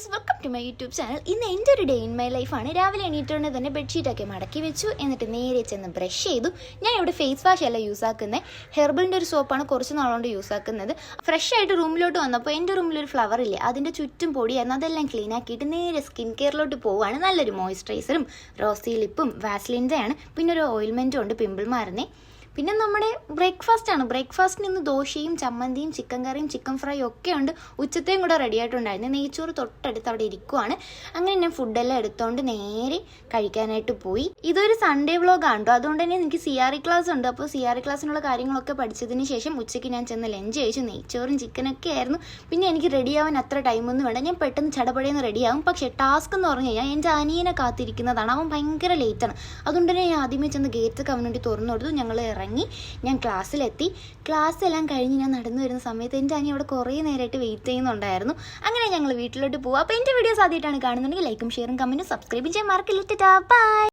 Guys, welcome to my YouTube channel. ഇന്ന് എൻ്റെ ഒരു ഡേ ഇൻ മൈ ലൈഫാണ്. രാവിലെ എണീറ്റുകൊണ്ട് തന്നെ ബെഡ്ഷീറ്റൊക്കെ മടക്കി വെച്ചു. എന്നിട്ട് നേരെ ചെന്ന് ബ്രഷ് ചെയ്തു. ഞാൻ ഇവിടെ ഫേസ് വാഷ് അല്ല യൂസ് ആക്കുന്നത്, ഹെർബലിൻ്റെ ഒരു സോപ്പാണ് കുറച്ച് നാളുകൊണ്ട് യൂസ് ആക്കുന്നത്. ഫ്രഷ് ആയിട്ട് റൂമിലോട്ട് വന്നപ്പോൾ എൻ്റെ റൂമിലൊരു ഫ്ലവർ ഇല്ലേ, അതിൻ്റെ ചുറ്റും പൊടിയായിരുന്നു. അതെല്ലാം ക്ലീൻ ആക്കിയിട്ട് നേരെ സ്കിൻ കെയറിലോട്ട് പോവുകയാണ്. നല്ലൊരു മോയ്സ്ചറൈസറും റോസി ലിപ്പും വാസ്ലിൻ്റെ ആണ്, പിന്നെ ഒരു ഓയിൽമെൻറ്റും ഉണ്ട് പിമ്പിൾ മാറുന്നേ. പിന്നെ നമ്മുടെ ബ്രേക്ക്ഫാസ്റ്റിന് ഇന്ന് ദോശയും ചമ്മന്തിയും ചിക്കൻ കറിയും ചിക്കൻ ഫ്രൈയും ഒക്കെ ഉണ്ട്. ഉച്ചത്തെയും കൂടെ റെഡി ആയിട്ടുണ്ടായിരുന്നു. നെയ്ച്ചോറ് തൊട്ടടുത്ത് അവിടെ ഇരിക്കുവാണ്. അങ്ങനെ ഞാൻ ഫുഡെല്ലാം എടുത്തുകൊണ്ട് നേരെ കഴിക്കാനായിട്ട് പോയി. ഇതൊരു സൺഡേ വ്ളോഗാണ് കേട്ടോ, അതുകൊണ്ട് തന്നെ എനിക്ക് CRE ക്ലാസ് ഉണ്ട്. അപ്പോൾ CRE ക്ലാസ്സിനുള്ള കാര്യങ്ങളൊക്കെ പഠിച്ചതിന് ശേഷം ഉച്ചയ്ക്ക് ഞാൻ ചെന്ന് ലഞ്ച് കഴിച്ചു. നെയ്ച്ചോറും ചിക്കനൊക്കെ ആയിരുന്നു. പിന്നെ എനിക്ക് റെഡിയാവാൻ അത്ര ടൈമൊന്നും വേണ്ട, ഞാൻ പെട്ടെന്ന് ചടപടയെന്ന് റെഡിയാവും. പക്ഷേ ടാസ്ക് എന്ന് പറഞ്ഞു കഴിഞ്ഞാൽ എൻ്റെ അനിയനെ കാത്തിരിക്കുന്നതാണ്. അവൻ ഭയങ്കര ലേറ്റാണ്. അതുകൊണ്ട് തന്നെ ഞാൻ ആദ്യമേ ചെന്ന് ഗേറ്റൊക്കെ അവന് വേണ്ടി തുറന്നു കൊടുത്തു. ഞങ്ങൾ ഇറങ്ങി, ഞാൻ ക്ലാസ്സിലെത്തി. ക്ലാസ് എല്ലാം കഴിഞ്ഞ് ഞാൻ നടന്നു വരുന്ന സമയത്ത് എൻ്റെ അനി അവിടെ കുറേ നേരമായിട്ട് വെയിറ്റ് ചെയ്യുന്നുണ്ടായിരുന്നു. അങ്ങനെ ഞങ്ങൾ വീട്ടിലോട്ട് പോകും. അപ്പോൾ എൻ്റെ വീഡിയോസ് ആദ്യമായിട്ടാണ് കാണുന്നുണ്ടെങ്കിൽ ലൈക്കും ഷെയറും കമൻറ്റും സബ്സ്ക്രൈബും ചെയ്യാൻ മറക്കില്ല. ബൈ.